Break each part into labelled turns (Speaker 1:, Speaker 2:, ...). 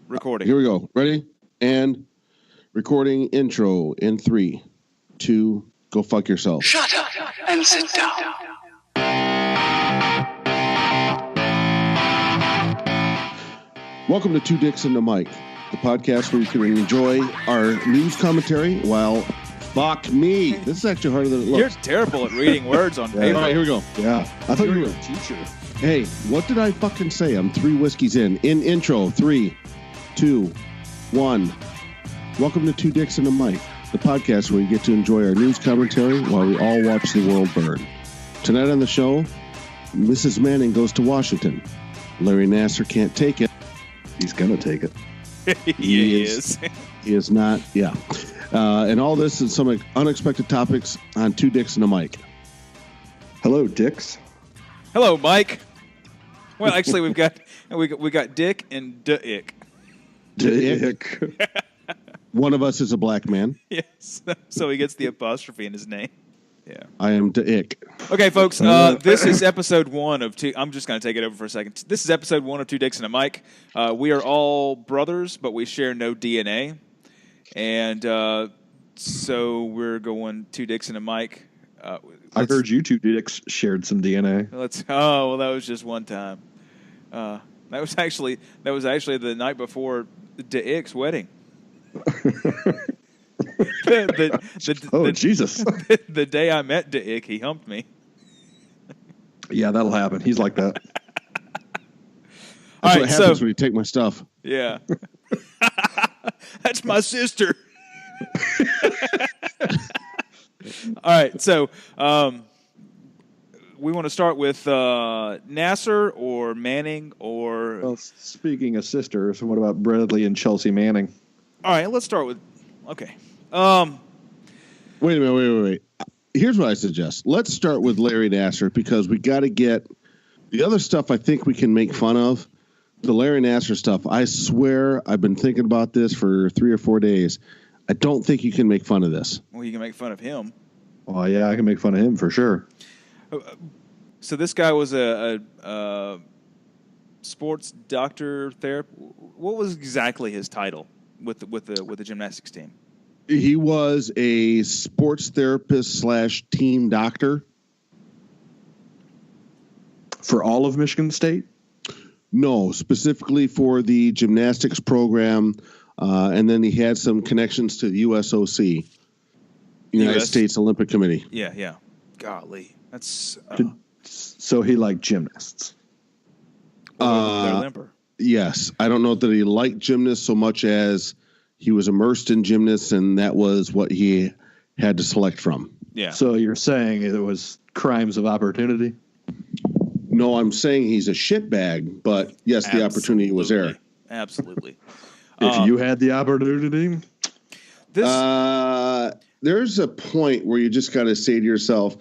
Speaker 1: Recording.
Speaker 2: Here we go. Ready? And recording intro in 3, 2, go fuck yourself.
Speaker 3: Shut up and sit down.
Speaker 2: Welcome to Two Dicks and a Mic, the podcast where you can enjoy our news commentary while fuck me. This is actually harder than it looks.
Speaker 1: You're terrible at reading words on paper.
Speaker 2: All right, here we go.
Speaker 4: Yeah. I thought you were a teacher.
Speaker 2: Hey, what did I fucking say? I'm 3 whiskeys in. In intro, 3, 2, 1. Welcome to Two Dicks and a Mic, the podcast where you get to enjoy our news commentary while we all watch the world burn. Tonight on the show, Mrs. Manning goes to Washington. Larry Nassar can't take it.
Speaker 4: He's going to take it.
Speaker 1: He is.
Speaker 2: He is not, yeah. And all this and some unexpected topics on Two Dicks and a Mic.
Speaker 4: Hello, Dicks.
Speaker 1: Hello, Mike. Well, actually, we got Dick and Dick.
Speaker 4: Dick.
Speaker 2: One of us is a black man.
Speaker 1: Yes, so he gets the apostrophe in his name. Yeah.
Speaker 2: I am Dick.
Speaker 1: Okay, folks. This is episode 1 of two. I'm just going to take it over for a second. This is episode 1 of Two Dicks and a Mic. We are all brothers, but we share no DNA, and so we're going Two Dicks and a Mic.
Speaker 4: I heard you two dicks shared some DNA.
Speaker 1: That was just one time. That was actually the night before Dick's wedding.
Speaker 4: Jesus.
Speaker 1: The day I met Dick, he humped me.
Speaker 4: Yeah, that'll happen. He's like that.
Speaker 2: That's what happens when you take my stuff.
Speaker 1: Yeah. That's my sister. All right, so we want to start with Nassar or Manning or...
Speaker 4: Well, speaking of sisters, what about Bradley and Chelsea Manning?
Speaker 1: All right, let's start with... Okay.
Speaker 2: Wait a minute. Here's what I suggest. Let's start with Larry Nassar because we got to get... The other stuff I think we can make fun of. The Larry Nassar stuff, I swear I've been thinking about this for 3 or 4 days. I don't think you can make fun of this.
Speaker 1: Well, you can make fun of him.
Speaker 4: Oh, yeah, I can make fun of him for sure.
Speaker 1: So this guy was a sports doctor therapist. What was exactly his title with the gymnastics team?
Speaker 2: He was a sports therapist / team doctor.
Speaker 4: For all of Michigan State?
Speaker 2: No, specifically for the gymnastics program. And then he had some connections to the USOC, United States Olympic Committee.
Speaker 1: Yeah. Golly. That's...
Speaker 4: So he liked gymnasts.
Speaker 1: They're limper.
Speaker 2: Yes. I don't know that he liked gymnasts so much as he was immersed in gymnasts, and that was what he had to select from.
Speaker 1: Yeah.
Speaker 4: So you're saying it was crimes of opportunity?
Speaker 2: No, I'm saying he's a shitbag, but yes, the opportunity was there.
Speaker 1: Absolutely.
Speaker 4: If you had the opportunity?
Speaker 2: There's a point where you just got to say to yourself,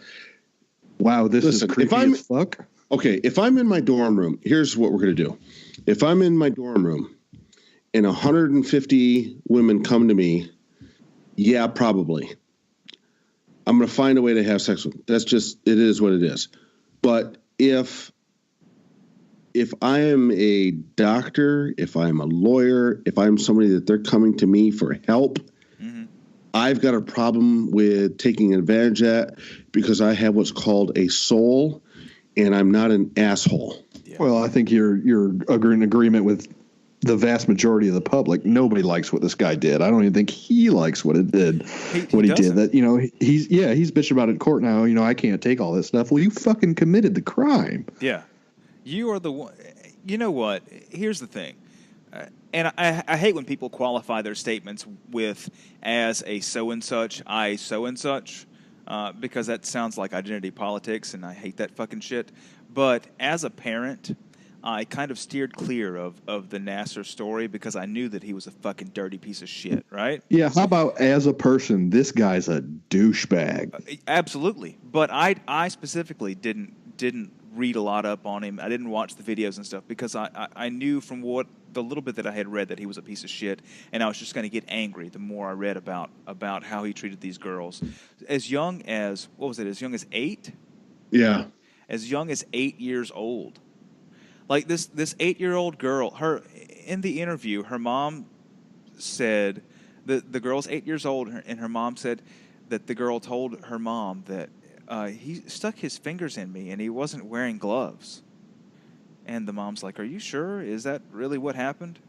Speaker 4: wow, this is creepy as fuck.
Speaker 2: Okay, if I'm in my dorm room, here's what we're going to do. If I'm in my dorm room and 150 women come to me, yeah, probably. I'm going to find a way to have sex with them. That's just, it is what it is. But if I am a doctor, if I'm a lawyer, if I'm somebody that they're coming to me for help, I've got a problem with taking advantage of that because I have what's called a soul, and I'm not an asshole.
Speaker 4: Yeah. Well, I think you're in agreement with the vast majority of the public. Nobody likes what this guy did. I don't even think he likes what it did. He did. That he's bitching about it in court now. I can't take all this stuff. Well, you fucking committed the crime.
Speaker 1: Yeah, you are the one. You know what? Here's the thing. And I hate when people qualify their statements with as a so-and-such, I so-and-such, because that sounds like identity politics, and I hate that fucking shit. But as a parent, I kind of steered clear of the Nassar story because I knew that he was a fucking dirty piece of shit, right?
Speaker 4: Yeah, how about as a person, this guy's a douchebag?
Speaker 1: Absolutely. But I specifically didn't read a lot up on him. I didn't watch the videos and stuff because I knew from the little bit that I had read that he was a piece of shit, and I was just going to get angry the more I read about how he treated these girls. As young as 8?
Speaker 2: Yeah.
Speaker 1: As young as 8 years old. Like this 8-year-old girl, her in the interview, her mom said the girl's 8 years old, and her mom said that the girl told her mom that he stuck his fingers in me and he wasn't wearing gloves. And the mom's like, "Are you sure? Is that really what happened?"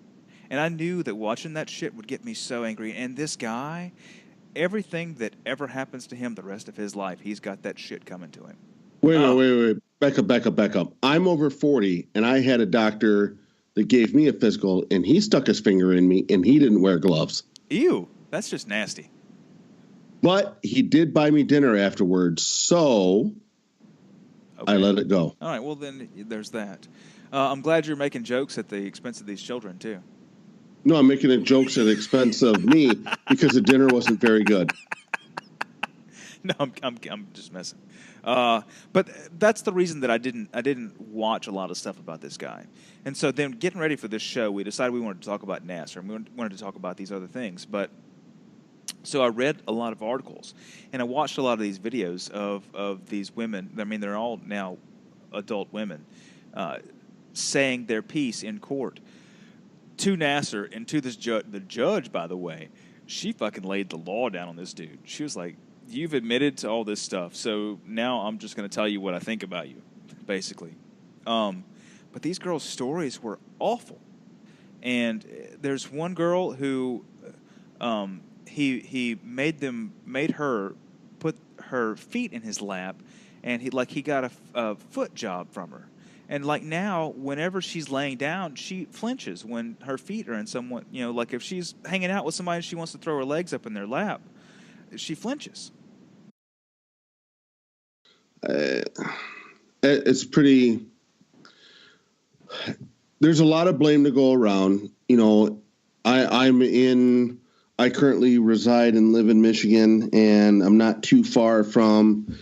Speaker 1: And I knew that watching that shit would get me so angry. And this guy, everything that ever happens to him the rest of his life, he's got that shit coming to him.
Speaker 2: Wait. Back up. I'm over 40, and I had a doctor that gave me a physical, and he stuck his finger in me, and he didn't wear gloves.
Speaker 1: Ew, that's just nasty.
Speaker 2: But he did buy me dinner afterwards, so
Speaker 1: Okay.
Speaker 2: I let it go.
Speaker 1: All right, well, then there's that. I'm glad you're making jokes at the expense of these children, too.
Speaker 2: No, I'm making jokes at the expense of me because the dinner wasn't very good.
Speaker 1: No, I'm just messing. But that's the reason that I didn't watch a lot of stuff about this guy. And so then getting ready for this show, we decided we wanted to talk about Nassar, and we wanted to talk about these other things. But so I read a lot of articles, and I watched a lot of these videos of these women. I mean, they're all now adult women saying their piece in court to Nassar and to this the judge, by the way. She fucking laid the law down on this dude. She was like, "You've admitted to all this stuff, so now I'm just going to tell you what I think about you," basically. But these girls' stories were awful. And there's one girl who he made her put her feet in his lap, and he got a foot job from her. And like now, whenever she's laying down, she flinches when her feet are in someone, like if she's hanging out with somebody and she wants to throw her legs up in their lap, she flinches.
Speaker 2: It's pretty. There's a lot of blame to go around. I currently reside and live in Michigan, and I'm not too far from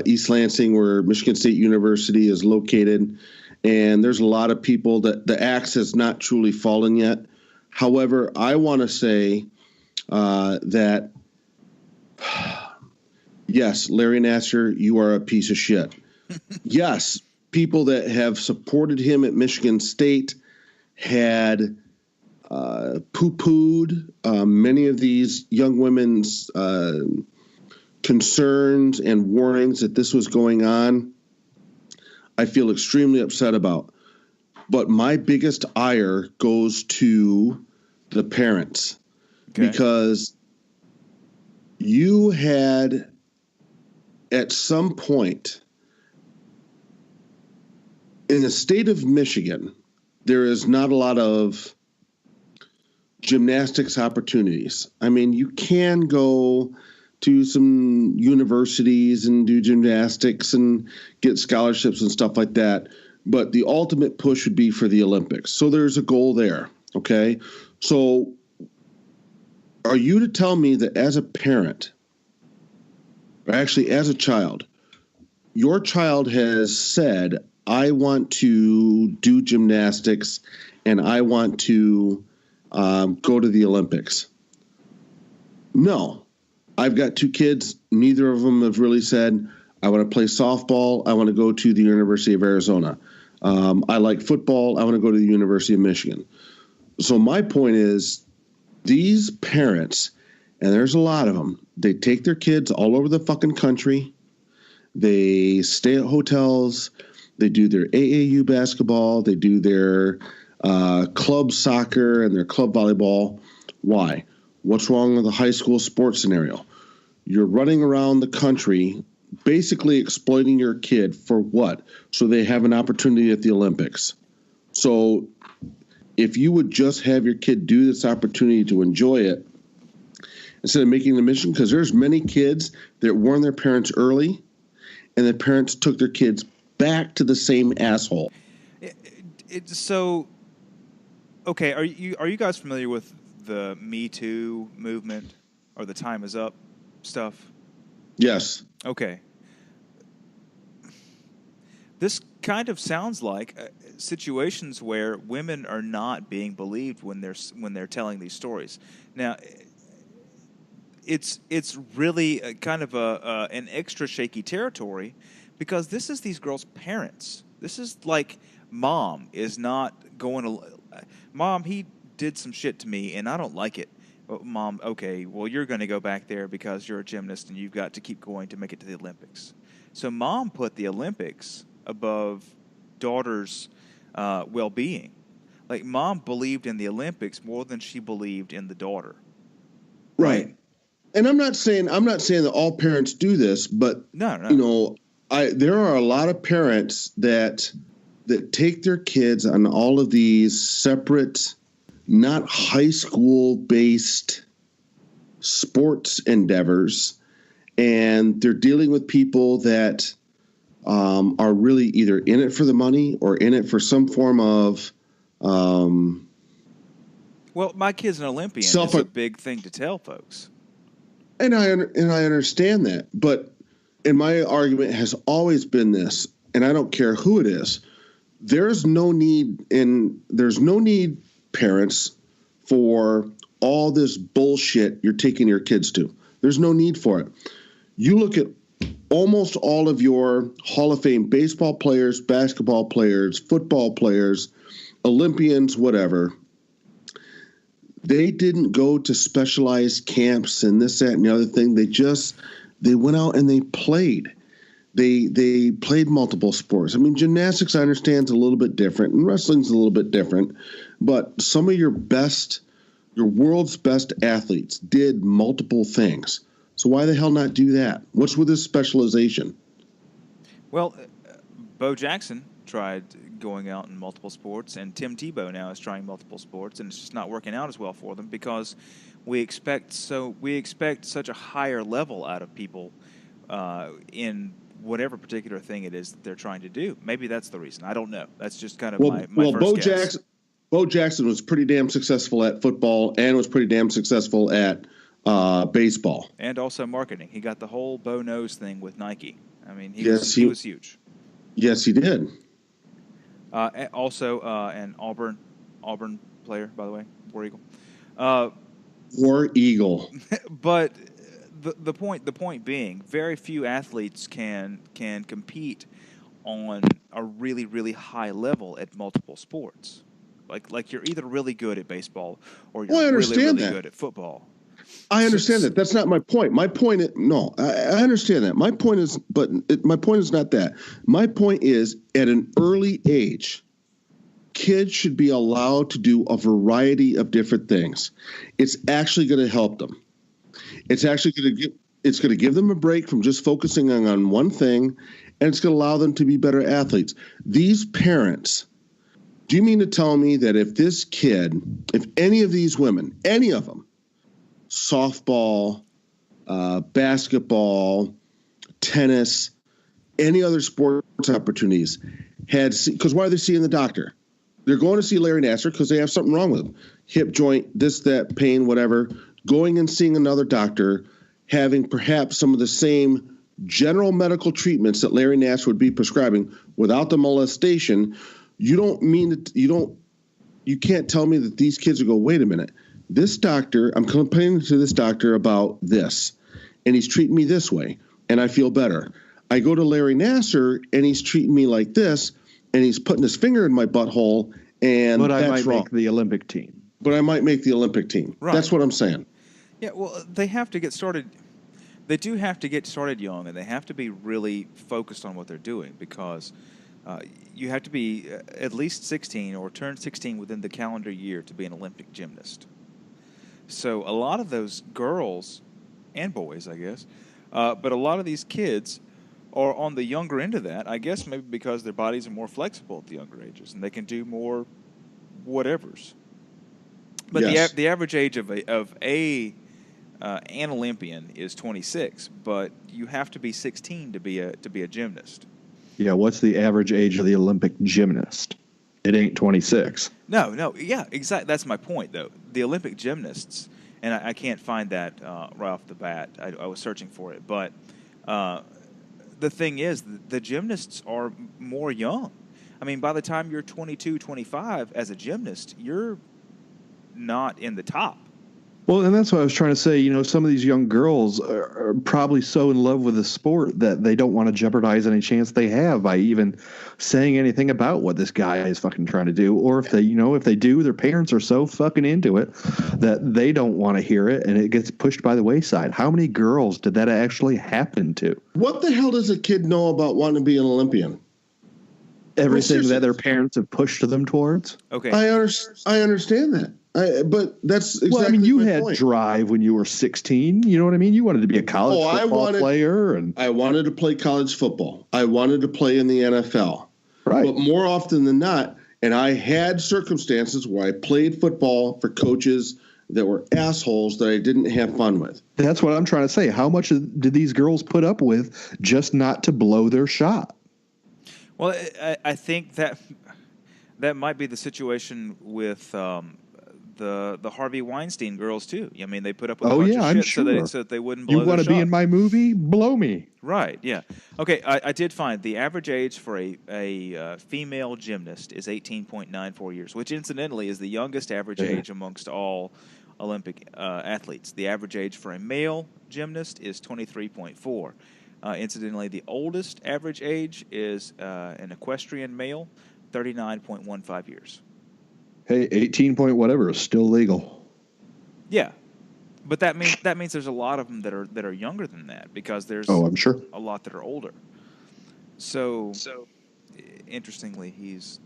Speaker 2: East Lansing, where Michigan State University is located. And there's a lot of people that the axe has not truly fallen yet. However, I want to say that, yes, Larry Nassar, you are a piece of shit. Yes, people that have supported him at Michigan State had poo-pooed many of these young women's concerns and warnings that this was going on. I feel extremely upset about. But my biggest ire goes to the parents. Okay. Because you had, at some point, in the state of Michigan, there is not a lot of gymnastics opportunities. I mean, you can go to some universities and do gymnastics and get scholarships and stuff like that. But the ultimate push would be for the Olympics. So there's a goal there. Okay. So are you to tell me that as a parent, or actually as a child, your child has said, I want to do gymnastics and I want to go to the Olympics? No. I've got two kids. Neither of them have really said, I want to play softball. I want to go to the University of Arizona. I like football. I want to go to the University of Michigan. So my point is, these parents, and there's a lot of them, they take their kids all over the fucking country. They stay at hotels. They do their AAU basketball. They do their club soccer and their club volleyball. Why? What's wrong with the high school sports scenario? You're running around the country basically exploiting your kid for what? So they have an opportunity at the Olympics. So if you would just have your kid do this opportunity to enjoy it, instead of making the mission, because there's many kids that warned their parents early, and the parents took their kids back to the same asshole.
Speaker 1: So, okay, are you guys familiar with the Me Too movement or the Time Is Up stuff?
Speaker 2: Yes.
Speaker 1: Okay. This kind of sounds like situations where women are not being believed when they're telling these stories. Now, it's really kind of an extra shaky territory, because this is these girls' parents. This is like Mom is not going to. Mom, he did some shit to me, and I don't like it. Mom, okay, well, you're going to go back there because you're a gymnast and you've got to keep going to make it to the Olympics. So mom put the Olympics above daughter's well-being. Like, mom believed in the Olympics more than she believed in the daughter.
Speaker 2: Right. And I'm not saying that all parents do this, but
Speaker 1: No.
Speaker 2: There are a lot of parents that take their kids on all of these separate, not high school based sports endeavors, and they're dealing with people that are really either in it for the money or in it for some form of
Speaker 1: well, my kid's an Olympian. It's a big thing to tell folks.
Speaker 2: And I understand that, but my argument has always been this, and I don't care who it is. There's no need, parents, for all this bullshit you're taking your kids to. There's no need for it. You look at almost all of your Hall of Fame baseball players, basketball players, football players, Olympians, whatever. They didn't go to specialized camps and this, that, and the other thing. They went out and they played. They played multiple sports. I mean, gymnastics, I understand, is a little bit different, and wrestling's a little bit different. But some of your world's best athletes did multiple things. So why the hell not do that? What's with this specialization?
Speaker 1: Well, Bo Jackson tried going out in multiple sports, and Tim Tebow now is trying multiple sports, and it's just not working out as well for them because we expect such a higher level out of people in whatever particular thing it is that they're trying to do. Maybe that's the reason. I don't know. That's just kind of my first guess.
Speaker 2: Bo Jackson was pretty damn successful at football and was pretty damn successful at baseball.
Speaker 1: And also marketing. He got the whole Bo Knows thing with Nike. I mean, he was huge.
Speaker 2: Yes, he did.
Speaker 1: Also, an Auburn player, by the way, War Eagle.
Speaker 2: War Eagle.
Speaker 1: But the point being, very few athletes can compete on a really, really high level at multiple sports. Like you're either really good at baseball or you're really good at football.
Speaker 2: I understand that. That's not my point. My point is I understand that. My point is not that. My point is, at an early age, kids should be allowed to do a variety of different things. It's actually going to help them. It's actually going to give them a break from just focusing on one thing, and it's going to allow them to be better athletes. These parents, do you mean to tell me that if this kid, if any of these women, any of them, softball, basketball, tennis, any other sports opportunities because why are they seeing the doctor? They're going to see Larry Nassar because they have something wrong with them. Hip joint, this, that, pain, whatever. Going and seeing another doctor, having perhaps some of the same general medical treatments that Larry Nassar would be prescribing without the molestation. You can't tell me that these kids will go, wait a minute. This doctor, I'm complaining to this doctor about this, and he's treating me this way, and I feel better. I go to Larry Nassar, and he's treating me like this, and he's putting his finger in my butthole, and
Speaker 4: but
Speaker 2: that's
Speaker 4: I might
Speaker 2: wrong.
Speaker 4: make the Olympic team.
Speaker 2: But I might make the Olympic team.
Speaker 1: Right.
Speaker 2: That's what I'm saying.
Speaker 1: Yeah, well, they have to get started. They do have to get started young, and they have to be really focused on what they're doing because you have to be at least 16 or turn 16 within the calendar year to be an Olympic gymnast. So a lot of those girls and boys, I guess, but a lot of these kids are on the younger end of that, I guess maybe because their bodies are more flexible at the younger ages and they can do more whatevers. But
Speaker 2: yes.
Speaker 1: the average age of an Olympian is 26, but you have to be 16 to be a gymnast.
Speaker 4: Yeah, what's the average age of the Olympic gymnast? It ain't 26.
Speaker 1: No, yeah, exactly. That's my point, though. The Olympic gymnasts, and I can't find that right off the bat. I was searching for it, but the thing is, the gymnasts are more young. I mean, by the time you're 22, 25 as a gymnast, you're not in the top.
Speaker 4: Well, and that's what I was trying to say. Some of these young girls are probably so in love with the sport that they don't want to jeopardize any chance they have by even saying anything about what this guy is fucking trying to do. Or if they do, their parents are so fucking into it that they don't want to hear it and it gets pushed by the wayside. How many girls did that actually happen to?
Speaker 2: What the hell does a kid know about wanting to be an Olympian?
Speaker 4: Everything that their parents have pushed them towards.
Speaker 1: Okay.
Speaker 2: I understand that. But that's exactly
Speaker 4: well, I mean, you
Speaker 2: my
Speaker 4: had
Speaker 2: point.
Speaker 4: drive when you were 16. You know what I mean? You wanted to be a college football player, and
Speaker 2: I wanted to play college football. I wanted to play in the NFL.
Speaker 4: Right.
Speaker 2: But more often than not, and I had circumstances where I played football for coaches that were assholes that I didn't have fun with.
Speaker 4: That's what I'm trying to say. How much did these girls put up with just not to blow their shot?
Speaker 1: Well, I think that might be the situation with the Harvey Weinstein girls too. I mean, they put up with a bunch of shit so that they wouldn't blow their shot.
Speaker 4: You want to be in my movie? Blow me.
Speaker 1: Right, yeah. Okay, I did find the average age for a female gymnast is 18.94 years, which incidentally is the youngest average age amongst all Olympic athletes. The average age for a male gymnast is 23.4. Incidentally, the oldest average age is an equestrian male, 39.15 years.
Speaker 4: Hey, 18 point whatever is still legal.
Speaker 1: Yeah, but that means there's a lot of them that are younger than that because there's
Speaker 4: I'm sure
Speaker 1: a lot that are older. So interestingly, he's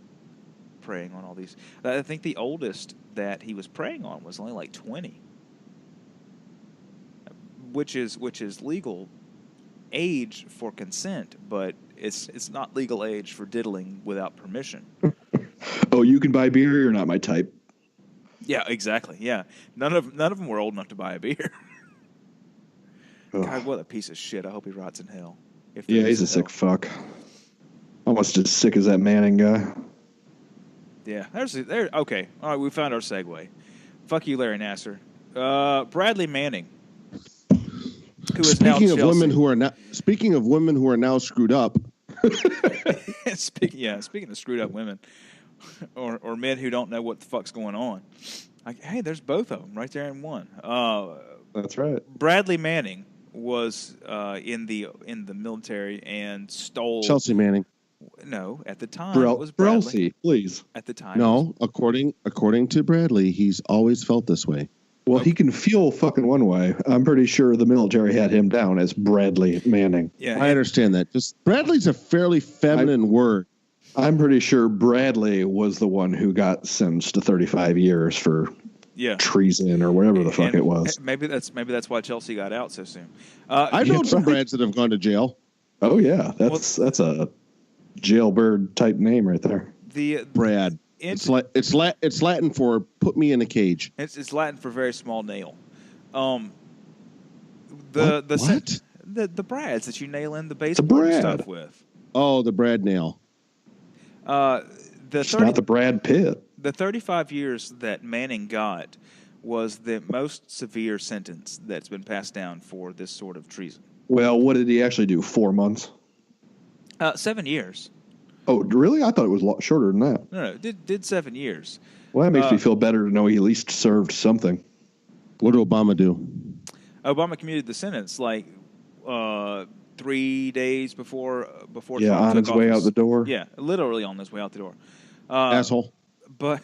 Speaker 1: preying on all these. I think the oldest that he was preying on was only like 20, which is legal age for consent, but it's not legal age for diddling without permission.
Speaker 4: Oh, you can buy beer. You're not my type.
Speaker 1: Yeah, exactly. Yeah, none of them were old enough to buy a beer. God, what a piece of shit! I hope he rots in hell.
Speaker 4: Yeah, he's a sick fuck. Almost as sick as that Manning guy.
Speaker 1: Yeah, there. Okay, all right. We found our segue. Fuck you, Larry Nassar. Bradley Manning.
Speaker 2: Speaking of women who are now screwed up.
Speaker 1: Speaking of screwed up women, or men who don't know what the fuck's going on. Hey, there's both of them right there in one.
Speaker 4: That's right.
Speaker 1: Bradley Manning was in the military and stole
Speaker 2: Chelsea Manning.
Speaker 1: No, at the time it was Bradley.
Speaker 4: Chelsea, please.
Speaker 1: At the time,
Speaker 2: no. According to Bradley, he's always felt this way.
Speaker 4: Well, he can feel fucking one way. I'm pretty sure the military had him down as Bradley Manning.
Speaker 2: Yeah, I understand that. Just Bradley's a fairly feminine word.
Speaker 4: I'm pretty sure Bradley was the one who got sentenced to 35 years for treason or whatever the fuck it was.
Speaker 1: Maybe that's why Chelsea got out so soon.
Speaker 2: I've known some Brads that have gone to jail.
Speaker 4: Oh yeah, that's a jailbird type name right there.
Speaker 1: The
Speaker 2: Brad. It's Latin for put me in a cage.
Speaker 1: It's Latin for very small nail.
Speaker 2: What?
Speaker 1: The brads that you nail in the baseboard stuff with.
Speaker 2: Oh, the Brad nail.
Speaker 4: It's not the Brad Pitt.
Speaker 1: The 35 years that Manning got was the most severe sentence that's been passed down for this sort of treason.
Speaker 4: Well, what did he actually do? 4 months?
Speaker 1: 7 years.
Speaker 4: Oh, really? I thought it was a lot shorter than that.
Speaker 1: No, did 7 years.
Speaker 4: Well, that makes me feel better to know he at least served something.
Speaker 2: What did Obama do?
Speaker 1: Obama commuted the sentence like 3 days before Trump
Speaker 4: on his way out the door.
Speaker 1: Yeah, literally on his way out the door.
Speaker 2: Asshole.
Speaker 1: But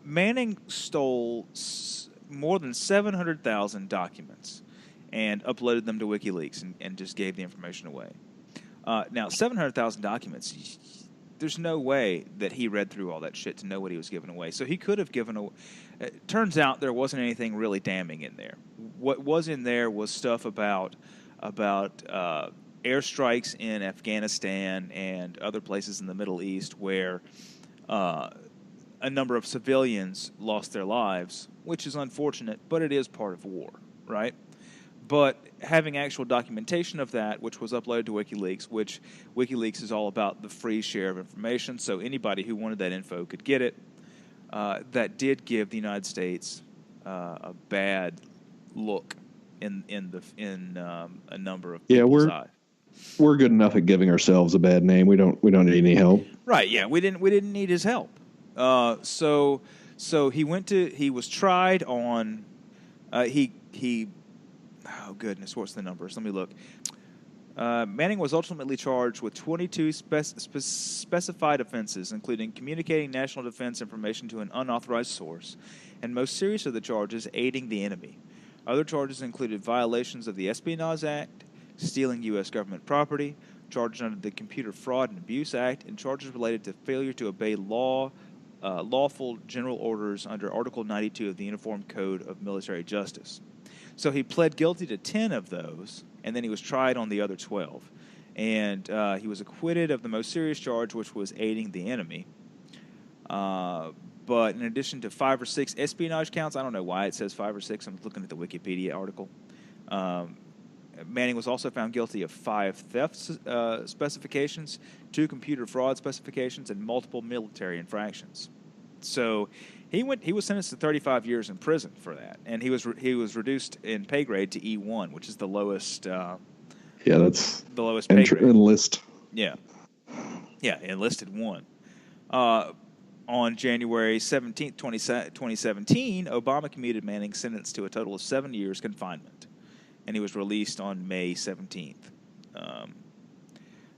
Speaker 1: Manning stole more than 700,000 documents and uploaded them to WikiLeaks and just gave the information away. Now, 700,000 documents, there's no way that he read through all that shit to know what he was giving away. So he could have given away. It turns out there wasn't anything really damning in there. What was in there was stuff about airstrikes in Afghanistan and other places in the Middle East where a number of civilians lost their lives, which is unfortunate, but it is part of war, right? But having actual documentation of that, which was uploaded to WikiLeaks, which WikiLeaks is all about the free share of information, so anybody who wanted that info could get it, that did give the United States a bad look in a number of people's eyes.
Speaker 4: We're good enough at giving ourselves a bad name. We don't need any help.
Speaker 1: Right? Yeah, we didn't need his help. So So he was tried on, oh goodness, what's the numbers? Let me look. Manning was ultimately charged with 22 specified offenses, including communicating national defense information to an unauthorized source, and most serious of the charges, aiding the enemy. Other charges included violations of the Espionage Act, stealing U.S. government property, charges under the Computer Fraud and Abuse Act, and charges related to failure to obey lawful general orders under Article 92 of the Uniform Code of Military Justice. So he pled guilty to 10 of those, and then he was tried on the other 12. And he was acquitted of the most serious charge, which was aiding the enemy. But in addition to 5 or 6 espionage counts, I don't know why it says 5 or 6. I'm looking at the Wikipedia article. Manning was also found guilty of 5 theft specifications, 2 computer fraud specifications, and multiple military infractions. So he was sentenced to 35 years in prison for that, and he was reduced in pay grade to E1, which is the lowest.
Speaker 4: That's
Speaker 1: the lowest pay grade.
Speaker 4: Enlist.
Speaker 1: Yeah, enlisted 1. On January 17th, 2017, Obama commuted Manning's sentence to a total of 7 years confinement, and he was released on May 17th.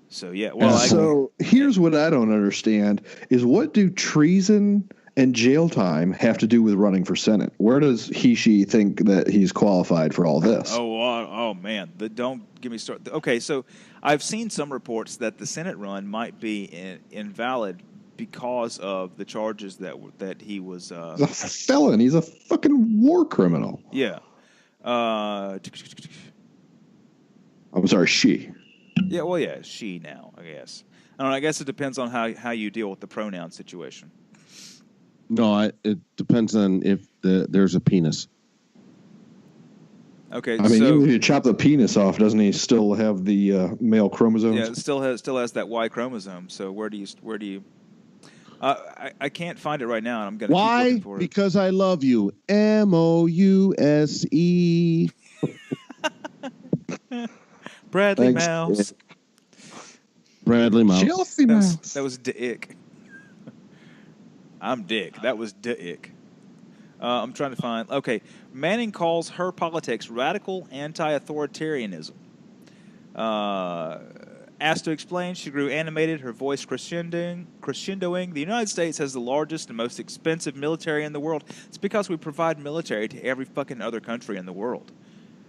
Speaker 1: So
Speaker 4: here's what I don't understand is what do treason and jail time have to do with running for Senate? Where does she think that he's qualified for all this?
Speaker 1: Oh man, don't get me started. Okay, so I've seen some reports that the Senate run might be invalid because of the charges that he was.
Speaker 4: He's a felon. He's a fucking war criminal.
Speaker 1: Yeah.
Speaker 4: I'm sorry, she.
Speaker 1: Yeah, well, yeah, she now, I guess. I don't know, I guess it depends on how you deal with the pronoun situation.
Speaker 2: No, it depends on if there's a penis.
Speaker 1: Okay,
Speaker 4: I mean, even if you chop the penis off, doesn't he still have the male chromosomes?
Speaker 1: Yeah, it still has that Y chromosome. So where do you? I can't find it right now, and I'm gonna keep looking for it.
Speaker 2: Because I love you. Mouse.
Speaker 1: Bradley
Speaker 4: Thanks,
Speaker 1: Mouse.
Speaker 2: Bradley Mouse.
Speaker 4: Chelsea Mouse.
Speaker 1: That was Dick. I'm Dick. That was Dick. I'm trying to find. Okay, Manning calls her politics radical anti-authoritarianism. Asked to explain, she grew animated, her voice crescendoing. The United States has the largest and most expensive military in the world. It's because we provide military to every fucking other country in the world.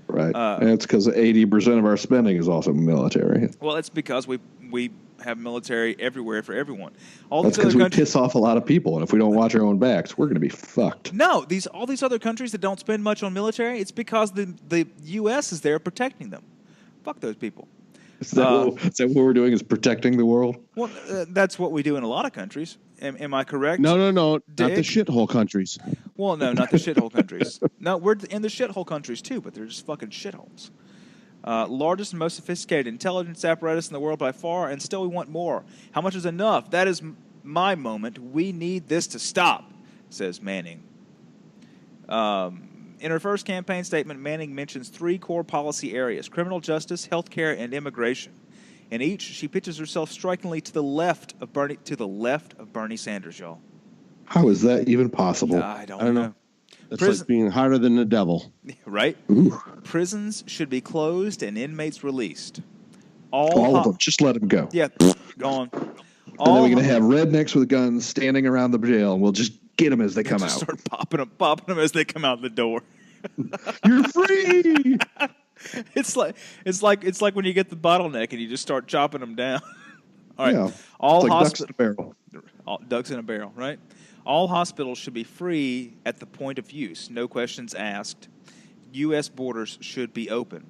Speaker 4: Right. And it's because 80% of our spending is also military.
Speaker 1: Well, it's because we have military everywhere for everyone.
Speaker 4: That's because we piss off a lot of people, and if we don't watch our own backs, we're going to be fucked.
Speaker 1: No, all these other countries that don't spend much on military, it's because the U.S. is there protecting them. Fuck those people.
Speaker 4: Is that what we're doing, is protecting the world?
Speaker 1: Well, that's what we do in a lot of countries. Am I correct?
Speaker 2: No. Not the shithole countries.
Speaker 1: Well, no, not the shithole countries. No, we're in the shithole countries too, but they're just fucking shitholes. Largest and most sophisticated intelligence apparatus in the world by far, and still we want more. How much is enough? That is my moment. We need this to stop, says Manning. In her first campaign statement, Manning mentions 3 core policy areas: criminal justice, healthcare, and immigration. In each, she pitches herself strikingly to the left of Bernie Sanders, y'all.
Speaker 4: How is that even possible?
Speaker 1: I don't know.
Speaker 2: That's like being harder than the devil.
Speaker 1: Right?
Speaker 4: Ooh.
Speaker 1: Prisons should be closed and inmates released.
Speaker 4: All of them. Just let them go.
Speaker 1: Yeah, gone.
Speaker 4: And then we're going to have rednecks with guns standing around the jail, and we'll just get them as they come out.
Speaker 1: Start popping them as they come out the door.
Speaker 4: You're free.
Speaker 1: It's like when you get the bottleneck and you just start chopping them down. All right.
Speaker 4: Yeah.
Speaker 1: All
Speaker 4: ducks in a barrel.
Speaker 1: Ducks in a barrel, right? All hospitals should be free at the point of use, no questions asked. U.S. borders should be open.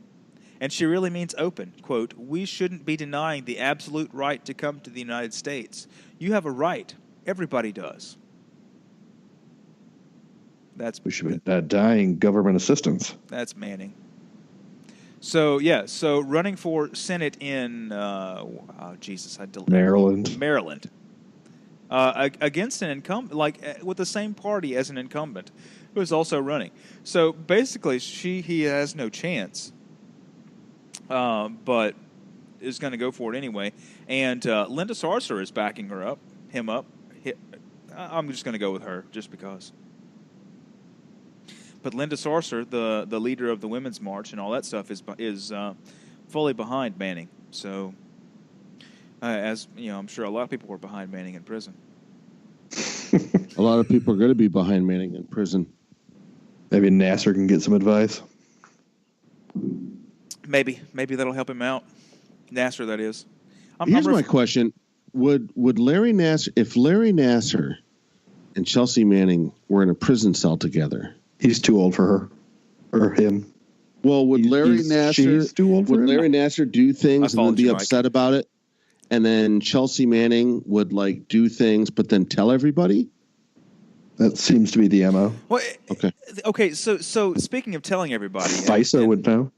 Speaker 1: And she really means open. Quote, we shouldn't be denying the absolute right to come to the United States. You have a right. Everybody does.
Speaker 4: We should be denying government assistance.
Speaker 1: That's Manning. So, running for Senate in,
Speaker 4: Maryland.
Speaker 1: Against an incumbent, with the same party as an incumbent who is also running. So basically, he has no chance, but is going to go for it anyway. And Linda Sarsour is backing him up. I'm just going to go with her just because. But Linda Sarsour, the leader of the Women's March and all that stuff, is fully behind Manning. So, as you know, I'm sure a lot of people were behind Manning in prison.
Speaker 2: A lot of people are going to be behind Manning in prison.
Speaker 4: Maybe Nassar can get some advice.
Speaker 1: Maybe that'll help him out. Nassar, that is.
Speaker 2: Here's my question: Would Larry Nassar, if Larry Nassar and Chelsea Manning were in a prison cell together?
Speaker 4: He's too old for her or him.
Speaker 2: Well, would Larry Nassar do things and then be upset about it? And then Chelsea Manning would like do things, but then tell everybody?
Speaker 4: That seems to be the MO.
Speaker 1: Well, okay. So speaking of telling everybody,
Speaker 4: FISA would know.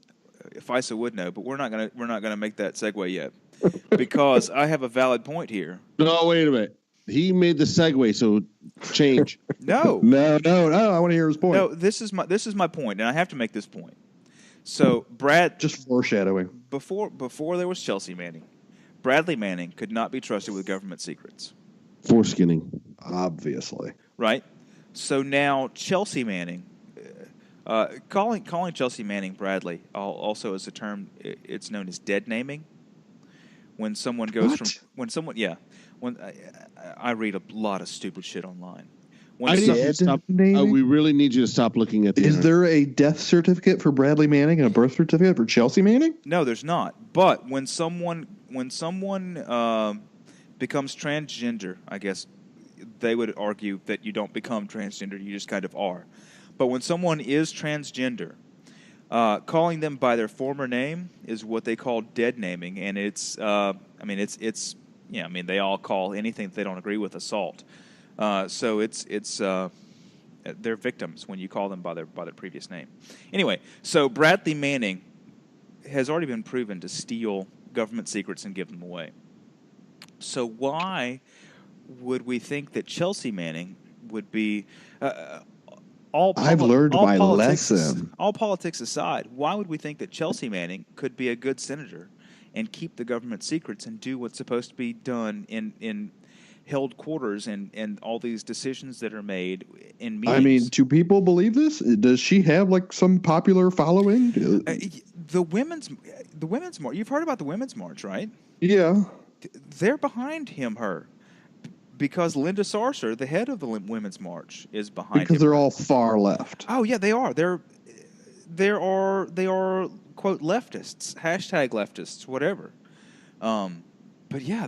Speaker 1: FISA would know, but we're not gonna make that segue yet because I have a valid point here.
Speaker 2: No, wait a minute. He made the segue, so change.
Speaker 1: No.
Speaker 4: I want to hear his point.
Speaker 1: No, this is my point, and I have to make this point. So Brad,
Speaker 4: just foreshadowing.
Speaker 1: Before there was Chelsea Manning, Bradley Manning could not be trusted with government secrets.
Speaker 2: Foreskinning,
Speaker 4: obviously.
Speaker 1: Right. So now Chelsea Manning, calling Chelsea Manning Bradley also is a term. It's known as dead naming. When someone goes when I read a lot of stupid shit online.
Speaker 2: We really need you to stop looking at the
Speaker 4: Is there a death certificate for Bradley Manning and a birth certificate for Chelsea Manning?
Speaker 1: No, there's not. But when someone becomes transgender, I guess they would argue that you don't become transgender, you just kind of are. But when someone is transgender, calling them by their former name is what they call dead naming, and it's they all call anything that they don't agree with assault. So they're victims when you call them by their previous name. Anyway, so Bradley Manning has already been proven to steal government secrets and give them away. So why would we think that Chelsea Manning would be
Speaker 4: I've learned my lesson.
Speaker 1: All politics aside, why would we think that Chelsea Manning could be a good senator and keep the government secrets and do what's supposed to be done in held quarters and all these decisions that are made in meetings?
Speaker 4: I mean, do people believe this? Does she have like some popular following?
Speaker 1: The women's march. You've heard about the women's march, right?
Speaker 4: Yeah.
Speaker 1: They're behind her. Because Linda Sarsour, the head of the women's march, is behind him.
Speaker 4: Because they're all far left.
Speaker 1: Oh yeah, they are. They are quote leftists, hashtag leftists, whatever. But yeah,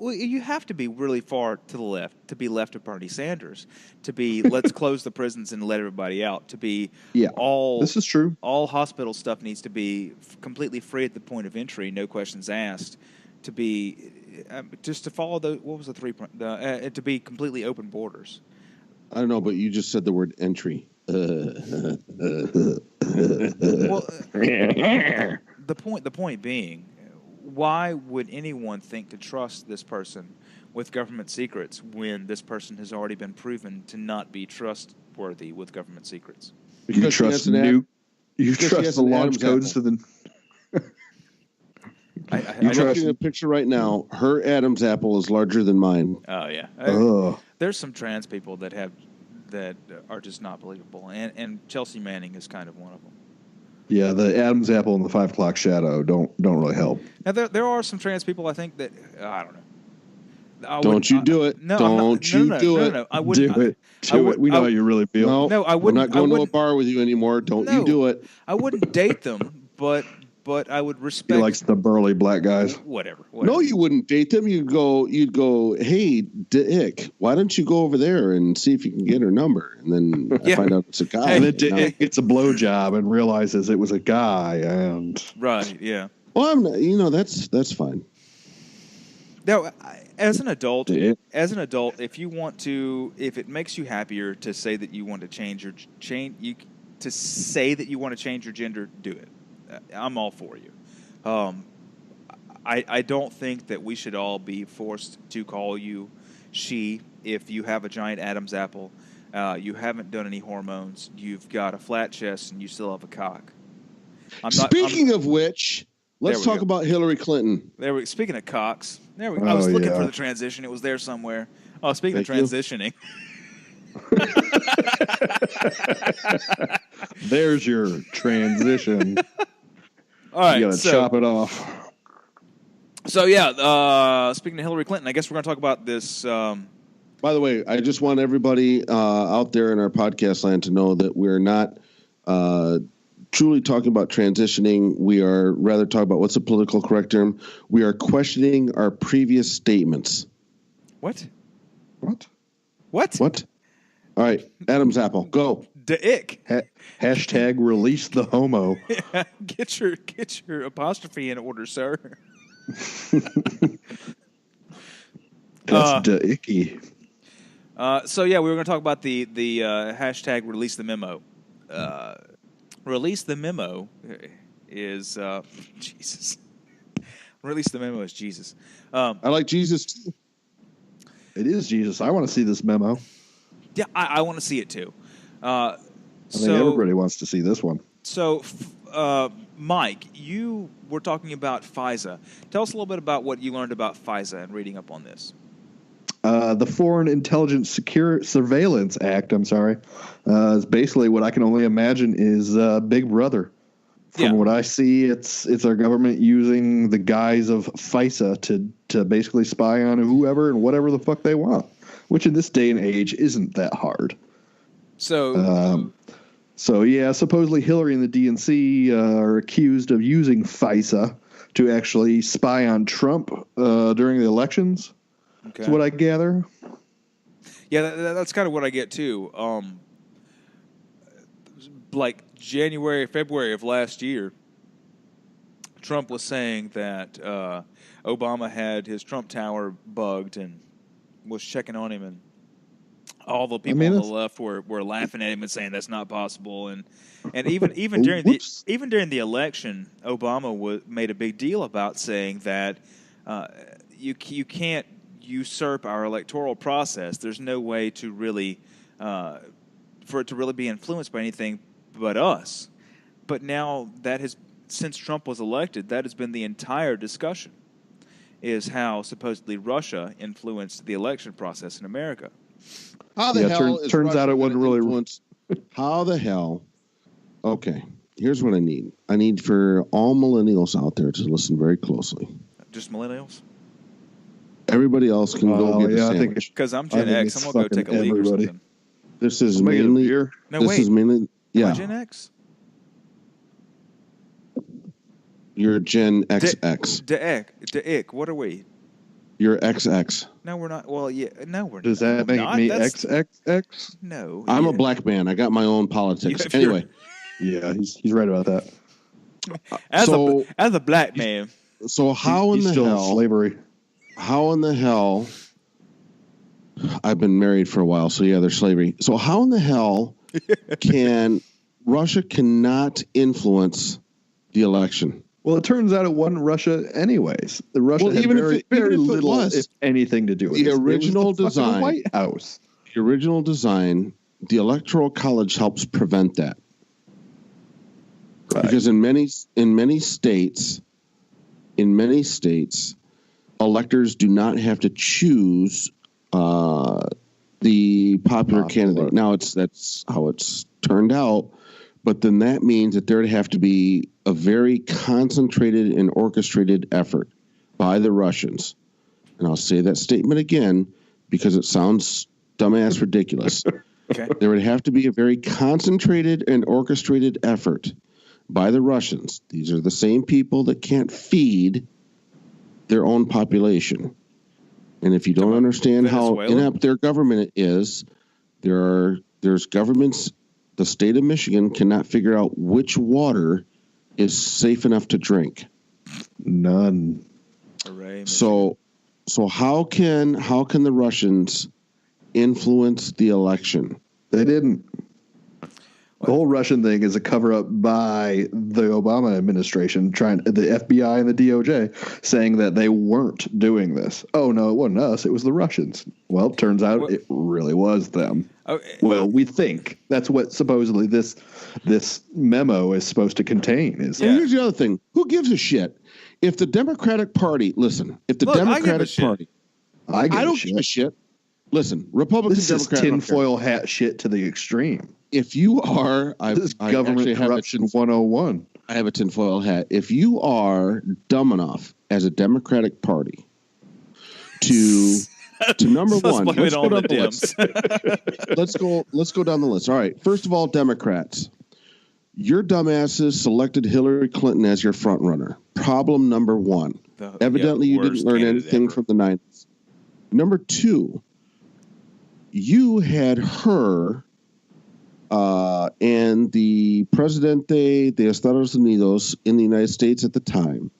Speaker 1: you have to be really far to the left to be left of Bernie Sanders. To be let's close the prisons and let everybody out. To be
Speaker 4: this is true.
Speaker 1: All hospital stuff needs to be completely free at the point of entry, no questions asked. To be just to follow to be completely open borders.
Speaker 2: I don't know, but you just said the word entry.
Speaker 1: Well, the point being, why would anyone think to trust this person with government secrets when this person has already been proven to not be trustworthy with government secrets?
Speaker 4: You trust the launch codes to the.
Speaker 2: I'm looking at a picture right now. Her Adam's apple is larger than mine.
Speaker 1: Oh yeah. There's some trans people that are just not believable, and Chelsea Manning is kind of one of them.
Speaker 4: Yeah, the Adam's apple and the 5 o'clock shadow don't really help.
Speaker 1: Now there are some trans people I think that I don't know.
Speaker 2: Don't you do it? No, don't you do it?
Speaker 1: No, I wouldn't.
Speaker 4: Do it. We know how you really feel.
Speaker 1: No, I wouldn't.
Speaker 2: I'm not going to a bar with you anymore. Don't you do it?
Speaker 1: I wouldn't date them, but I would respect.
Speaker 4: He likes the burly black guys.
Speaker 1: Whatever.
Speaker 2: No, you wouldn't date them. You'd go, hey, Dick, why don't you go over there and see if you can get her number? And then I find out it's a guy.
Speaker 4: And Dick gets a blowjob and realizes it was a guy. And
Speaker 1: right, yeah.
Speaker 2: Well, I'm not, that's fine.
Speaker 1: Now, as an adult, if it makes you happier to say that you want to change your gender, do it. I'm all for you. I don't think that we should all be forced to call you she if you have a giant Adam's apple, you haven't done any hormones, you've got a flat chest, and you still have a cock.
Speaker 2: Speaking of which, let's talk about Hillary Clinton.
Speaker 1: Speaking of cocks, I was looking for the transition. It was there somewhere. Oh, speaking of
Speaker 2: Thank
Speaker 1: transitioning.
Speaker 4: There's your transition.
Speaker 1: All right,
Speaker 4: You got to chop it off.
Speaker 1: So, yeah, speaking of Hillary Clinton, I guess we're going to talk about this.
Speaker 2: By the way, I just want everybody out there in our podcast land to know that we're not truly talking about transitioning. We are rather talking about what's a political correct term. We are questioning our previous statements.
Speaker 1: What?
Speaker 4: What?
Speaker 2: What? All right, Adam's apple, go.
Speaker 1: The ick.
Speaker 4: Hashtag release the homo.
Speaker 1: Yeah, get your apostrophe in order, sir.
Speaker 4: That's the icky.
Speaker 1: So yeah, we were going to talk about the hashtag release the memo. Release the memo is Jesus. Release the memo is Jesus.
Speaker 2: I like Jesus too.
Speaker 4: It is Jesus. I want to see this memo.
Speaker 1: Yeah, I want to see it too.
Speaker 4: I think everybody wants to see this one.
Speaker 1: So, Mike, you were talking about FISA. Tell us a little bit about what you learned about FISA and reading up on this.
Speaker 4: The Foreign Intelligence Surveillance Act, is basically what I can only imagine is Big Brother. From what I see, it's our government using the guise of FISA to basically spy on whoever and whatever the fuck they want, which in this day and age isn't that hard.
Speaker 1: So,
Speaker 4: supposedly Hillary and the DNC are accused of using FISA to actually spy on Trump during the elections. Okay. That's what I gather.
Speaker 1: Yeah, that's kind of what I get too. Like January, February of last year, Trump was saying that Obama had his Trump Tower bugged and was checking on him, and all the people on the left were laughing at him and saying that's not possible. And even during the election, Obama made a big deal about saying that you can't usurp our electoral process. There's no way to really for it to really be influenced by anything but us. But now since Trump was elected, that has been the entire discussion, is how supposedly Russia influenced the election process in America.
Speaker 2: How the hell
Speaker 4: turns out it wasn't really
Speaker 2: influenced? How the hell? Okay, here's what I need. I need for all millennials out there to listen very closely.
Speaker 1: Just millennials?
Speaker 2: Everybody else can go get a sandwich.
Speaker 1: Because I'm Gen X, I'm going to go take a leak or something.
Speaker 2: This is mainly... Yeah.
Speaker 1: Am I Gen X?
Speaker 2: You're Gen XX.
Speaker 1: The ick. What are we?
Speaker 2: You're XX.
Speaker 1: No, we're not. Well, yeah. No, we're not.
Speaker 4: Does that make me XXX?
Speaker 1: No.
Speaker 2: I'm a black man. I got my own politics. Anyway.
Speaker 4: Yeah, he's right about that.
Speaker 1: As a black man.
Speaker 2: So how in the hell...
Speaker 4: slavery.
Speaker 2: How in the hell... I've been married for a while, so yeah, there's slavery. So how in the hell can Russia cannot influence the election?
Speaker 4: Well, it turns out it wasn't Russia anyways. Russia had very little, if anything, to do with
Speaker 2: the original
Speaker 4: it. Was the
Speaker 2: design.
Speaker 4: White House.
Speaker 2: The original design. The Electoral College helps prevent that, right. Because in many states, electors do not have to choose the popular candidate. Now that's how it's turned out, but then that means that there would have to be a very concentrated and orchestrated effort by the Russians. And I'll say that statement again because it sounds dumbass ridiculous. Okay. There would have to be a very concentrated and orchestrated effort by the Russians. These are the same people that can't feed their own population. And if you don't understand how inept their government is, there's governments. The state of Michigan cannot figure out which water is safe enough to drink.
Speaker 4: None.
Speaker 1: Hooray,
Speaker 2: so how can the Russians influence the election?
Speaker 4: They didn't. The whole Russian thing is a cover-up by the Obama administration, the FBI and the DOJ, saying that they weren't doing this. Oh, no, it wasn't us. It was the Russians. Well, it turns out it really was them. Well, we think. That's what supposedly this memo is supposed to contain.
Speaker 2: Here's the other thing. Who gives a shit? If the Democratic Party, listen, I don't give a shit. listen, Republican,
Speaker 4: This is
Speaker 2: Democrat,
Speaker 4: tinfoil hat shit to the extreme.
Speaker 2: if you are,
Speaker 4: This is government corruption 101.
Speaker 2: I have a tinfoil hat. If you are dumb enough as a Democratic Party to number one, let's go down the list. Let's go down the list. All right. First of all, Democrats, your dumbasses selected Hillary Clinton as your front runner. Problem number one. Evidently, you didn't learn anything from the 90s. Number two, you had her and the Presidente de Estados Unidos in the United States at the time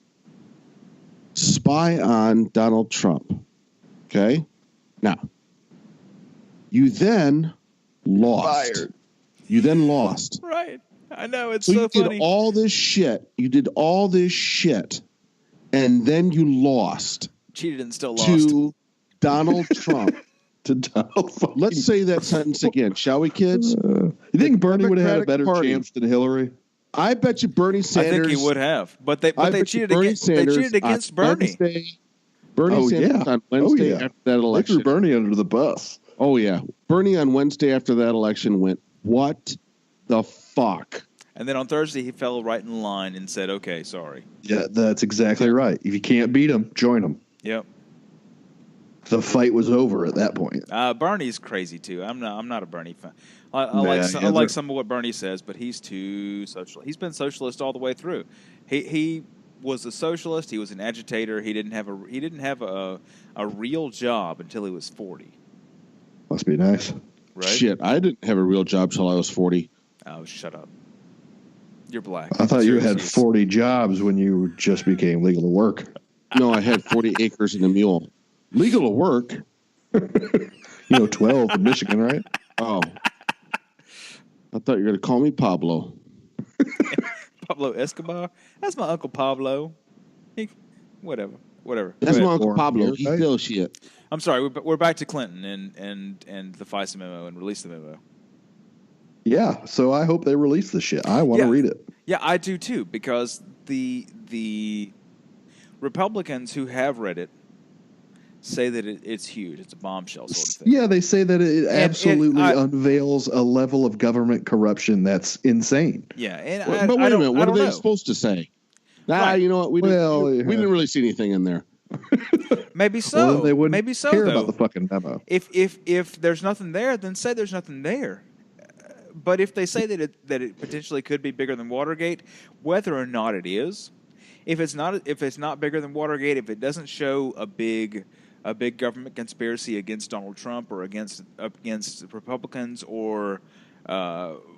Speaker 2: spy on Donald Trump. Okay? Now, you then lost.
Speaker 4: Fired.
Speaker 2: You then lost.
Speaker 1: Right. I know. It's so
Speaker 2: you
Speaker 1: funny.
Speaker 2: did all this shit. You did all this shit. And then you lost.
Speaker 1: Cheated and still lost.
Speaker 2: To Donald Trump.
Speaker 4: To Donald
Speaker 2: Let's say that sentence again, shall we, kids?
Speaker 4: You think Bernie would have had a better
Speaker 2: Party.
Speaker 4: chance than Hillary?
Speaker 2: I bet you Bernie Sanders.
Speaker 1: I think he would have, but they cheated against. They cheated against Bernie.
Speaker 2: Bernie Sanders on Wednesday after that election.
Speaker 4: They threw Bernie under the bus.
Speaker 2: Oh yeah, Bernie on Wednesday after that election went, "What the fuck?"
Speaker 1: And then on Thursday he fell right in line and said, "Okay, sorry."
Speaker 4: Yeah, that's exactly right. If you can't beat him, join him.
Speaker 1: Yep.
Speaker 4: The fight was over at that point.
Speaker 1: Bernie's crazy too. I'm not a Bernie fan. I like some of what Bernie says, but he's too social. He's been socialist all the way through. He was a socialist. He was an agitator. He didn't have a real job until he was 40.
Speaker 4: Must be nice.
Speaker 1: Right?
Speaker 2: Shit, I didn't have a real job till I was 40.
Speaker 1: Oh, shut up. You're black.
Speaker 4: I thought you had 40 jobs when you just became legal to work.
Speaker 2: No, I had 40 acres and a mule. Legal to work.
Speaker 4: 12 in Michigan, right?
Speaker 2: Oh. I thought you were going to call me Pablo.
Speaker 1: Pablo Escobar? That's my Uncle Pablo. Whatever.
Speaker 2: That's my Uncle Pablo. He still shit.
Speaker 1: I'm sorry. We're back to Clinton and the FISA memo and release the memo.
Speaker 4: Yeah, so I hope they release the shit. I want to read it.
Speaker 1: Yeah, I do too, because the Republicans who have read it say that it's huge. It's a bombshell sort of thing.
Speaker 4: Yeah, they say that it absolutely unveils a level of government corruption that's insane.
Speaker 1: Yeah, and
Speaker 2: but wait a minute, what are they supposed to say? You know what? We didn't really see anything in there.
Speaker 1: Maybe so.
Speaker 4: Well, they wouldn't
Speaker 1: Maybe so,
Speaker 4: care
Speaker 1: though.
Speaker 4: about the fucking memo.
Speaker 1: If there's nothing there, then say there's nothing there. But if they say that it potentially could be bigger than Watergate, whether or not it is, if it's not bigger than Watergate, if it doesn't show a big government conspiracy against Donald Trump or against Republicans or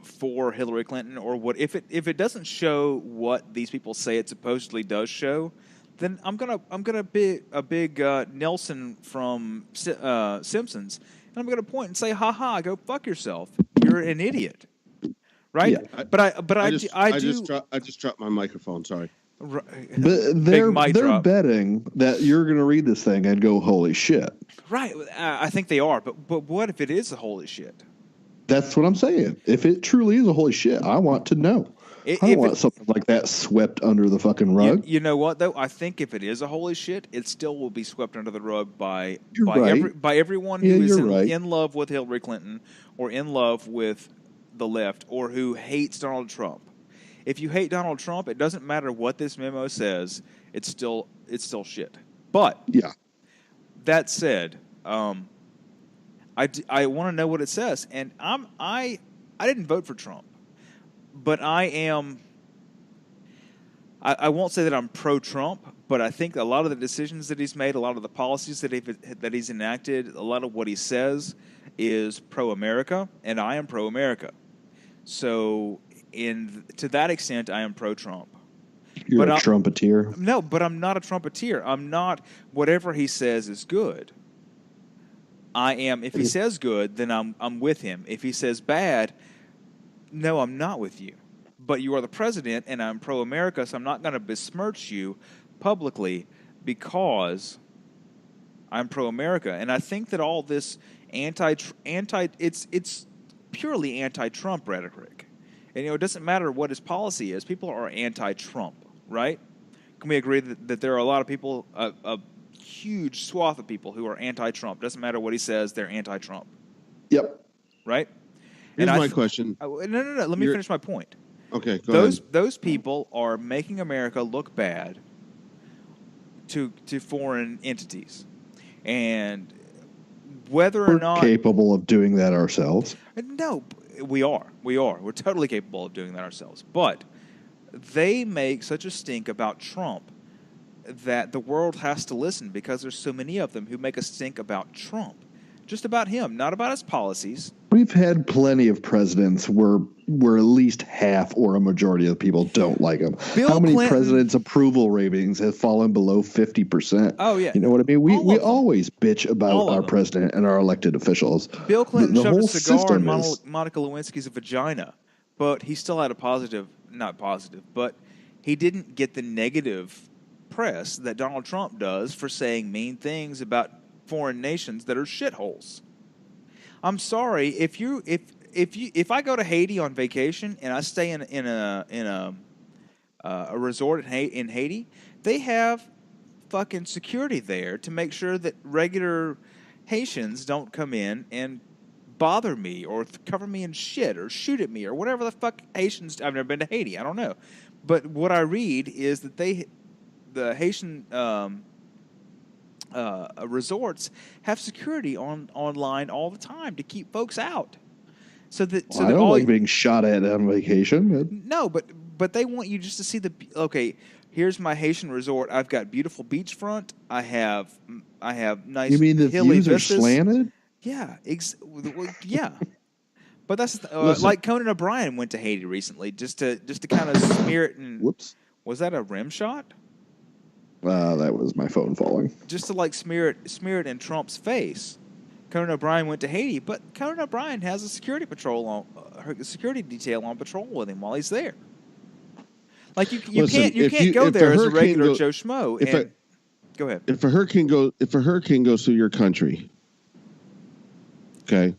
Speaker 1: for Hillary Clinton or what, if it doesn't show what these people say it supposedly does show, then I'm gonna be a big Nelson from Simpsons, and I'm gonna point and say, "Ha ha! Go fuck yourself! You're an idiot." Right?
Speaker 2: Yeah, I just dropped my microphone. Sorry.
Speaker 4: But they're betting that you're going to read this thing and go, holy shit.
Speaker 1: Right. I think they are. But what if it is a holy shit?
Speaker 4: That's what I'm saying. If it truly is a holy shit, I want to know. I don't want something like that swept under the fucking rug.
Speaker 1: You know what, though? I think if it is a holy shit, it still will be swept under the rug by everyone who is in love with Hillary Clinton or in love with the left or who hates Donald Trump. If you hate Donald Trump, it doesn't matter what this memo says. It's still shit. But that said, I want to know what it says, and I didn't vote for Trump, but I am. I won't say that I'm pro-Trump, but I think a lot of the decisions that he's made, a lot of the policies that he's enacted, a lot of what he says is pro-America, and I am pro-America. So. To that extent, I am pro-Trump.
Speaker 4: You're a trumpeteer?
Speaker 1: No, but I'm not a trumpeteer. I'm not whatever he says is good. I am. If he says good, then I'm with him. If he says bad, no, I'm not with you. But you are the president, and I'm pro-America, so I'm not going to besmirch you publicly because I'm pro-America. And I think that all this it's purely anti-Trump rhetoric. And, it doesn't matter what his policy is. People are anti-Trump, right? Can we agree that there are a lot of people, huge swath of people who are anti-Trump. Doesn't matter what he says, they're anti-Trump.
Speaker 4: Yep.
Speaker 1: Right?
Speaker 2: Here's my question.
Speaker 1: No. Let me finish my point.
Speaker 2: Okay, go ahead.
Speaker 1: Those people are making America look bad to foreign entities, and whether or not
Speaker 4: capable of doing that ourselves.
Speaker 1: No, we are. We're totally capable of doing that ourselves. But they make such a stink about Trump that the world has to listen because there's so many of them who make a stink about Trump. Just about him, not about his policies.
Speaker 4: We've had plenty of presidents where at least half or a majority of the people don't like him. How many presidents' approval ratings have fallen below 50%?
Speaker 1: Oh, yeah.
Speaker 4: You know what I mean? We always bitch about our president and our elected officials.
Speaker 1: Bill Clinton
Speaker 4: the
Speaker 1: shoved
Speaker 4: whole
Speaker 1: a cigar in
Speaker 4: system
Speaker 1: Monica Lewinsky's vagina, but he still had not positive, but he didn't get the negative press that Donald Trump does for saying mean things about foreign nations that are shitholes. I'm sorry if I go to Haiti on vacation and I stay in a resort in Haiti, they have fucking security there to make sure that regular Haitians don't come in and bother me or cover me in shit or shoot at me or whatever the fuck Haitians. I've never been to Haiti. I don't know, but what I read is that the Haitian resorts have security online all the time to keep folks out. So that
Speaker 4: I don't like being shot at on vacation.
Speaker 1: No, but they want you just to see here's my Haitian resort. I've got beautiful beachfront. I have nice.
Speaker 4: You mean the
Speaker 1: hilly
Speaker 4: views are
Speaker 1: vistas.
Speaker 4: slanted?
Speaker 1: Yeah, yeah. But that's
Speaker 2: Listen.
Speaker 1: like Conan O'Brien went to Haiti recently just to kind of smear it. And
Speaker 4: Whoops.
Speaker 1: Was that a rim shot?
Speaker 4: That was my phone falling.
Speaker 1: Just to smear it in Trump's face. Conan O'Brien went to Haiti, but Conan O'Brien has a security detail on patrol with him while he's there. Like you can't go there as a regular Joe Schmo. Go ahead.
Speaker 2: If a hurricane goes through your country, okay,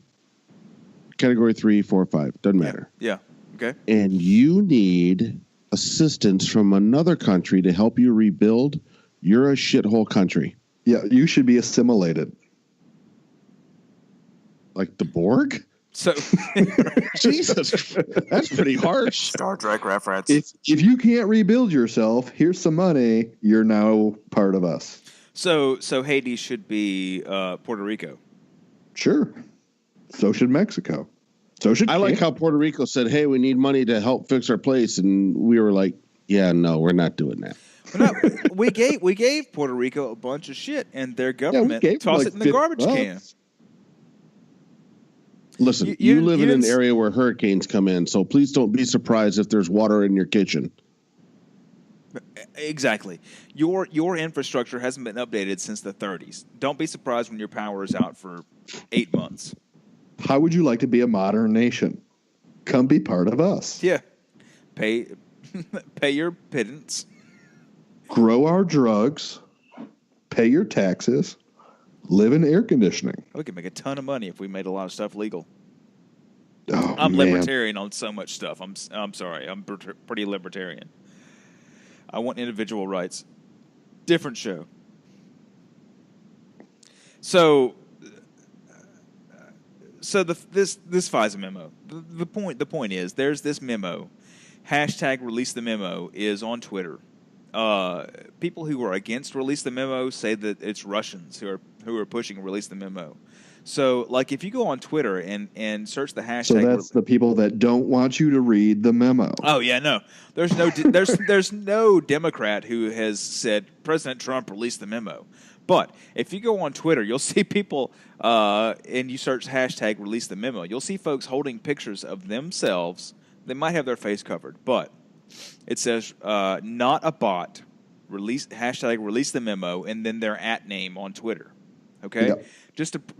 Speaker 2: category 3, 4, 5, doesn't matter.
Speaker 1: Yeah. Okay.
Speaker 2: And you need assistance from another country to help you rebuild, you're a shithole country.
Speaker 4: Yeah, you should be assimilated.
Speaker 2: Like the Borg?
Speaker 1: So,
Speaker 2: Jesus, that's pretty harsh.
Speaker 1: Star Trek reference.
Speaker 4: If you can't rebuild yourself, here's some money. You're now part of us.
Speaker 1: So Haiti should be Puerto Rico.
Speaker 4: Sure. So should Mexico. So should.
Speaker 2: I like how Puerto Rico said, "Hey, we need money to help fix our place," and we were like, "Yeah, no, we're not doing that."
Speaker 1: Well, no, we gave Puerto Rico a bunch of shit, and their government tossed it in the garbage can.
Speaker 2: Listen, you live in an area where hurricanes come in, so please don't be surprised if there's water in your kitchen.
Speaker 1: Exactly. Your infrastructure hasn't been updated since the 30s. Don't be surprised when your power is out for 8 months.
Speaker 4: How would you like to be a modern nation? Come be part of us.
Speaker 1: Yeah. Pay your pittance.
Speaker 4: Grow our drugs. Pay your taxes. Live in air conditioning.
Speaker 1: We could make a ton of money if we made a lot of stuff legal.
Speaker 4: Oh,
Speaker 1: I'm
Speaker 4: man.
Speaker 1: libertarian on so much stuff. I'm sorry. I'm pretty libertarian. I want individual rights. Different show. So this FISA memo. The point is there's this memo. Hashtag release the memo is on Twitter. People who are against release the memo say that it's Russians who are pushing release the memo. So, like, if you go on Twitter and search the hashtag,
Speaker 4: so that's the people that don't want you to read the memo.
Speaker 1: Oh yeah, no, there's no Democrat who has said President Trump released the memo. But if you go on Twitter, you'll see people and you search hashtag release the memo. You'll see folks holding pictures of themselves. They might have their face covered, but it says not a bot. Hashtag release the memo, and then their @name on Twitter. Okay,
Speaker 4: yep.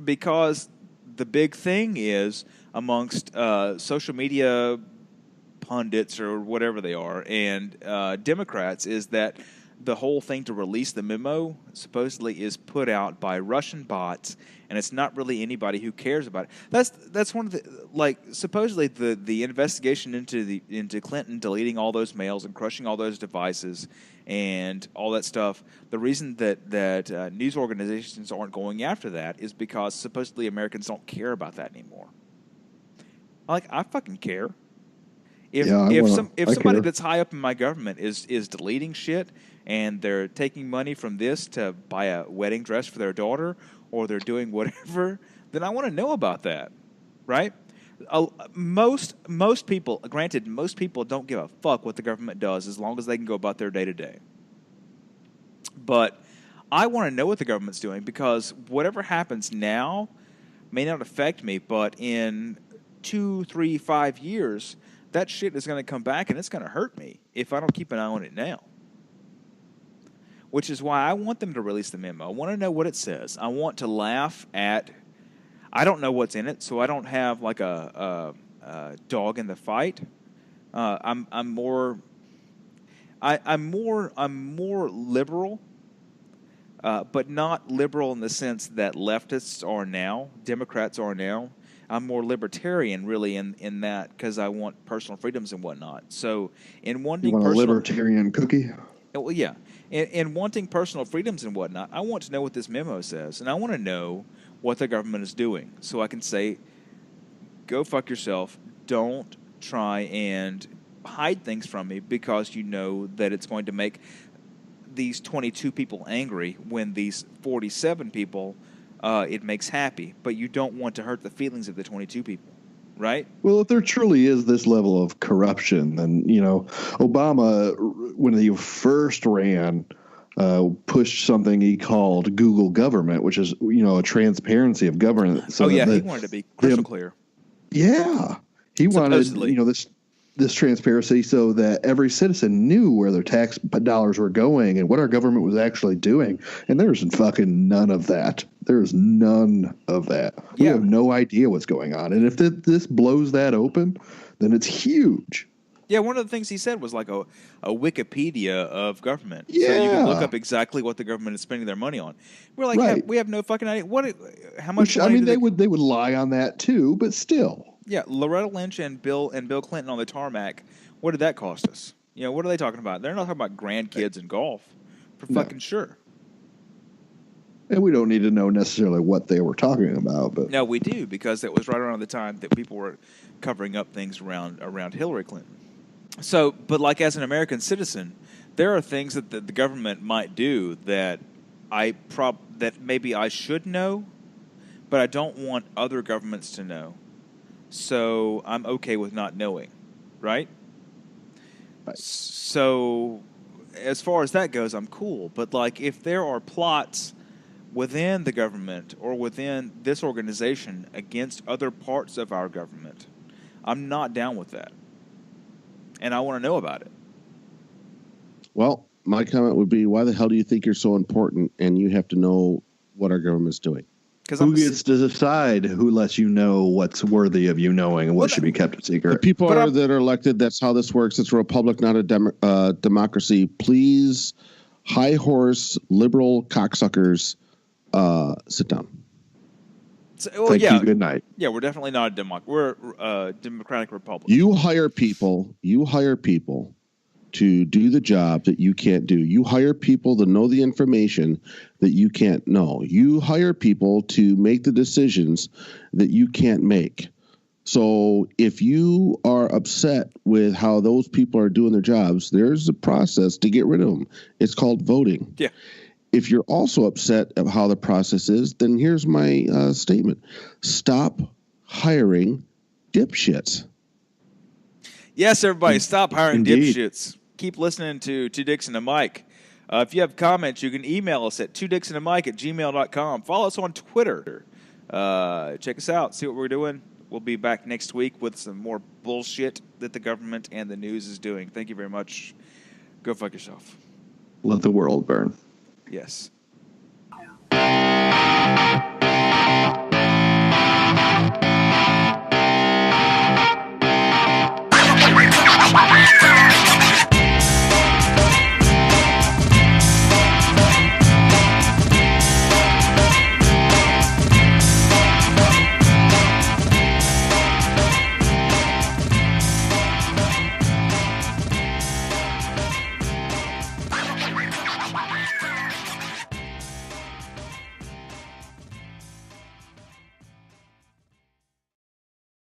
Speaker 1: Because the big thing is amongst social media pundits or whatever they are and Democrats is that the whole thing to release the memo supposedly is put out by Russian bots, and it's not really anybody who cares about it. That's one of the, like, supposedly the investigation into Clinton deleting all those mails and crushing all those devices and all that stuff. The reason that news organizations aren't going after that is because supposedly Americans don't care about that anymore. Like, I fucking care. If somebody
Speaker 4: care.
Speaker 1: that's high up in my government is deleting shit and they're taking money from this to buy a wedding dress for their daughter, or they're doing whatever, then I want to know about that, right? Most people, granted, most people don't give a fuck what the government does as long as they can go about their day to day. But I want to know what the government's doing, because whatever happens now may not affect me, but in 2, 3, 5 years, that shit is going to come back and it's going to hurt me if I don't keep an eye on it now. Which is why I want them to release the memo. I want to know what it says. I want to laugh at. I don't know what's in it, so I don't have like a dog in the fight. I'm more liberal, but not liberal in the sense that leftists are now, Democrats are now. I'm more libertarian, really, in that, because I want personal freedoms and whatnot. So, in wanting
Speaker 4: a libertarian cookie?
Speaker 1: Well, yeah. In wanting personal freedoms and whatnot, I want to know what this memo says, and I want to know what the government is doing, so I can say, go fuck yourself. Don't try and hide things from me, because you know that it's going to make these 22 people angry when these 47 people it makes happy. But you don't want to hurt the feelings of the 22 people, right?
Speaker 4: Well, if there truly is this level of corruption, then, Obama, when he first ran, pushed something he called Google government, which is, a transparency of government.
Speaker 1: So he wanted to be crystal clear.
Speaker 4: Yeah. He
Speaker 1: Supposedly.
Speaker 4: wanted, this transparency so that every citizen knew where their tax dollars were going and what our government was actually doing. And there's fucking none of that. There's none of that. We have no idea what's going on. And if this blows that open, then it's huge.
Speaker 1: Yeah, one of the things he said was like a Wikipedia of government.
Speaker 4: Yeah.
Speaker 1: So you can look up exactly what the government is spending their money on. We're like,
Speaker 4: right.
Speaker 1: We have no fucking idea. How much
Speaker 4: Which,
Speaker 1: money
Speaker 4: they would lie on that too, but still.
Speaker 1: Yeah, Loretta Lynch and Bill Clinton on the tarmac, what did that cost us? What are they talking about? They're not talking about grandkids and golf, for fucking sure.
Speaker 4: And we don't need to know necessarily what they were talking about, but
Speaker 1: no, we do, because it was right around the time that people were covering up things around Hillary Clinton. So, but like, as an American citizen, there are things that the government might do that that maybe I should know, but I don't want other governments to know. So I'm okay with not knowing, right? So as far as that goes, I'm cool. But like, if there are plots within the government or within this organization against other parts of our government, I'm not down with that. And I want to know about it.
Speaker 2: Well, my comment would be, why the hell do you think you're so important and you have to know what our government's doing?
Speaker 4: Who gets to decide who lets you know what's worthy of you knowing and what should be kept a secret?
Speaker 2: The people that are elected, that's how this works. It's a republic, not a democracy. Please, high horse, liberal cocksuckers, sit down.
Speaker 4: Thank you. Good night.
Speaker 1: Yeah, we're definitely not a democracy. We're a democratic republic.
Speaker 2: You hire people to do the job that you can't do. You hire people to know the information that you can't know. You hire people to make the decisions that you can't make. So if you are upset with how those people are doing their jobs, there's a process to get rid of them. It's called voting.
Speaker 1: Yeah.
Speaker 2: If you're also upset of how the process is, then here's my statement. Stop hiring dipshits.
Speaker 1: Yes, everybody, stop hiring dipshits. Keep listening to Two Dicks and a Mic. If you have comments, you can email us at twodicksandamic@gmail.com. Follow us on Twitter. Check us out. See what we're doing. We'll be back next week with some more bullshit that the government and the news is doing. Thank you very much. Go fuck yourself.
Speaker 4: Let the world burn.
Speaker 1: Yes.